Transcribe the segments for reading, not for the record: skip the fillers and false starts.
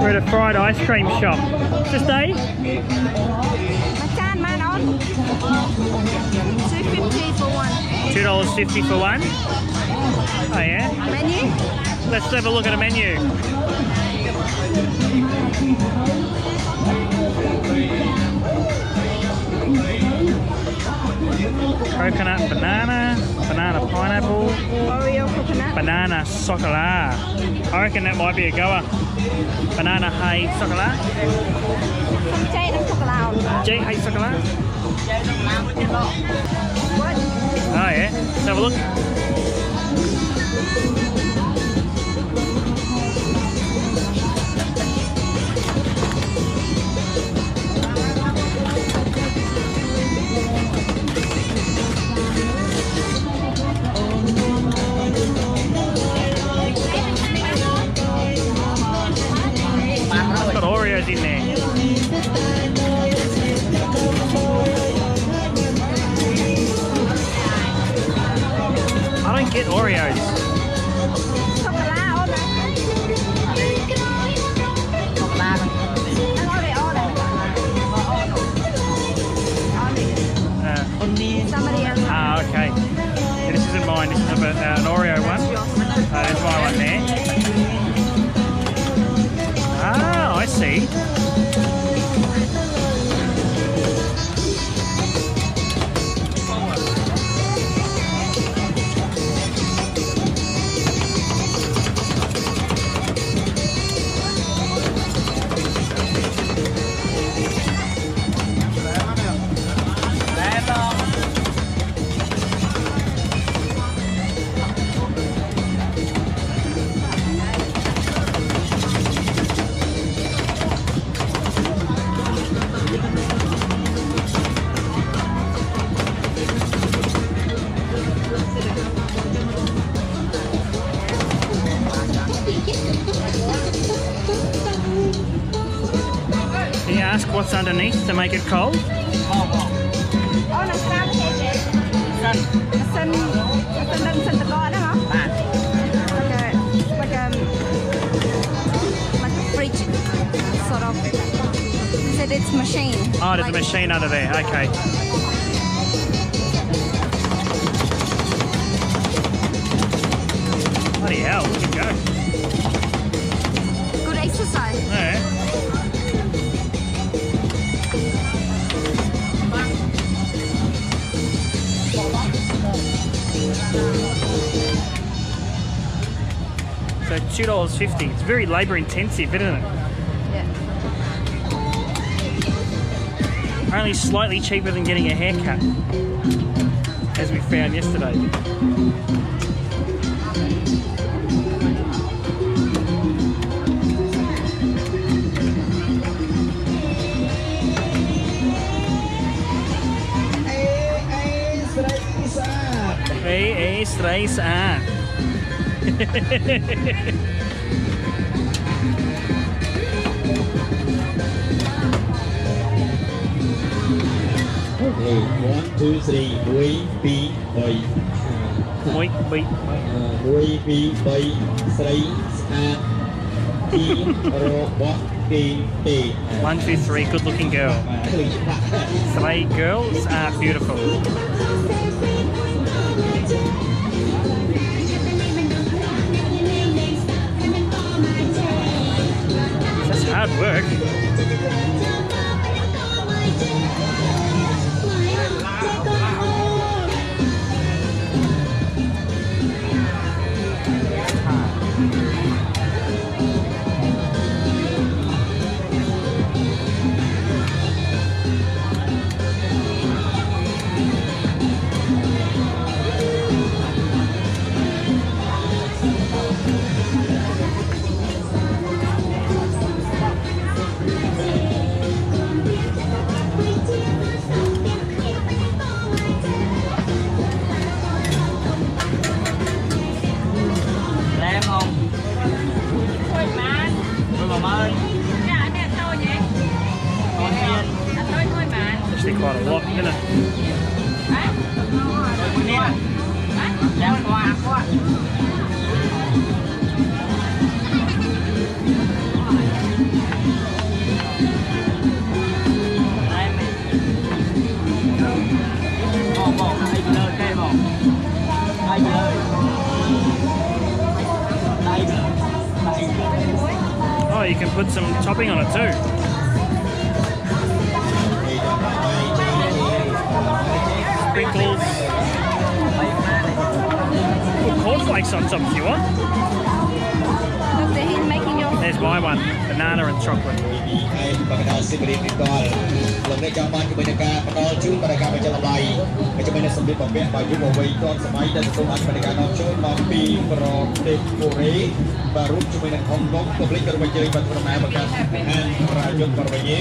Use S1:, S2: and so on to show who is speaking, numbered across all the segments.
S1: We're at a fried ice cream shop. Just Dave?
S2: $2.50 for one.
S1: $2.50 for one? Oh yeah?
S2: Menu?
S1: Let's have a look at a menu. Coconut banana, banana pineapple,
S2: Oreo coconut.
S1: banana chocolat. I reckon that might be a goer. Banana hay chocolat.
S2: Không chay đâu chocolate.
S1: J hay chocolat.
S2: What?
S1: Oh yeah, let's have a look. It's got Oreos in there. I don't get Oreos.
S2: Chocolate all that. Somebody else.
S1: Ah, okay. Yeah, this isn't mine. This is an Oreo one. There's my one there. Ah, I see. Can you ask what's underneath to make it cold?
S2: Oh, no, crab cake. Sin the god, huh? Like a fridge, sort of. He said it's machine.
S1: Oh, there's a machine under there. Okay. Bloody hell, look at go.
S2: Good exercise.
S1: Yeah. So $2.50. It's very labour intensive, isn't it?
S2: Yeah.
S1: Only slightly cheaper than getting a haircut, as we found yesterday. Hey, stray saan.
S3: Okay, 1, 2, 3, muối, pi, bầy.
S1: Muối, pi.
S3: Muối, pi, bầy, sấy, sạn, ti, ro, bọc, ti, ti.
S1: 1, 2, 3, good looking girl. 3 girls are beautiful. That's hard work. Actually quite a lot, isn't it? Oh, you can put some topping on it too. Sprinkles. Put cornflakes on top if you want.
S2: Look, he's making your.
S1: There's my one, banana and chocolate.
S3: បកដាសិបរីផ្ទាល់លោកអ្នកចង់បានជាមួយនឹងការផ្ដល់ជូនបរិការបញ្ចុះតម្លៃជាមួយនឹងសម្ភារបំពាក់បើយុវវ័យទាន់សម័យដែលទទួលបានបរិការនាំចូលមកពីប្រទេសកូរ៉េបាទរួមជាមួយនឹងហុងកុងក៏ភ្លេចក៏មកជើញបាទប្រមាណបង្កើតហាងរាជយុទ្ធបរិយា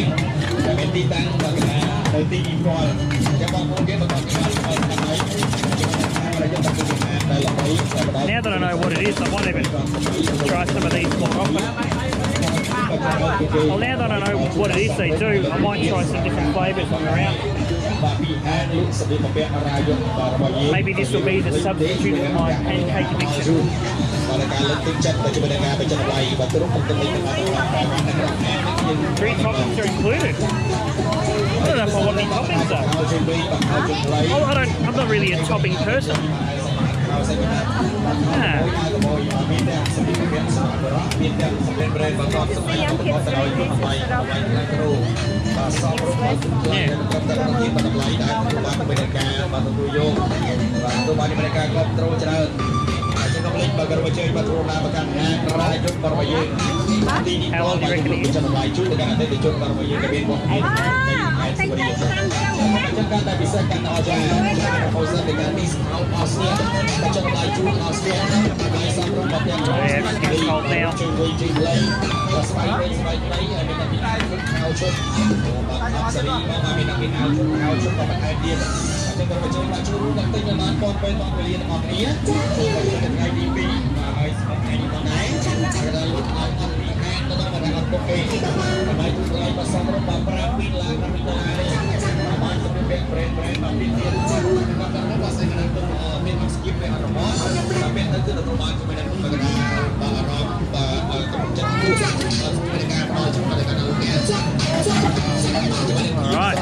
S3: ដែលមានទីតាំងបកដានៅទីផ្ទាល់ចាំបងប្អូនគេបន្តការស្វែងរកដើម្បីរាជយុទ្ធបរិយាដែលល្បី
S1: Now that I know what it is, I might even try some of these more often. Well, now that I know what it is they do, I might try some different flavours when we're out. Maybe this will be the substitute for my pancake mixture. 3 toppings are included. I don't know if I want any toppings though. I'm not really a topping person. Ah. How long do you reckon it is? Yeah, everything's cold now. Alright.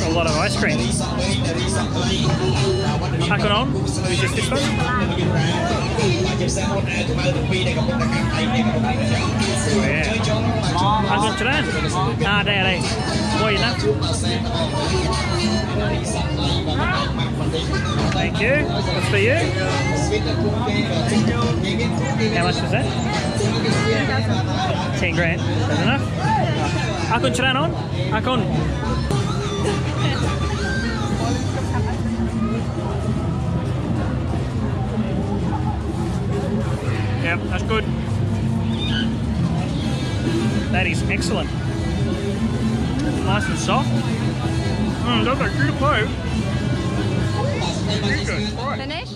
S1: A lot of ice cream. Pack on. Who's just this one? Oh yeah. How's it today? Ah, there. What you know? Thank you. What's for you? How much was that? 10 grand. That's enough? Akun chilan on? Akun. Yep, that's good. That is excellent. Nice and soft. That's a good food. Good.
S2: Finish?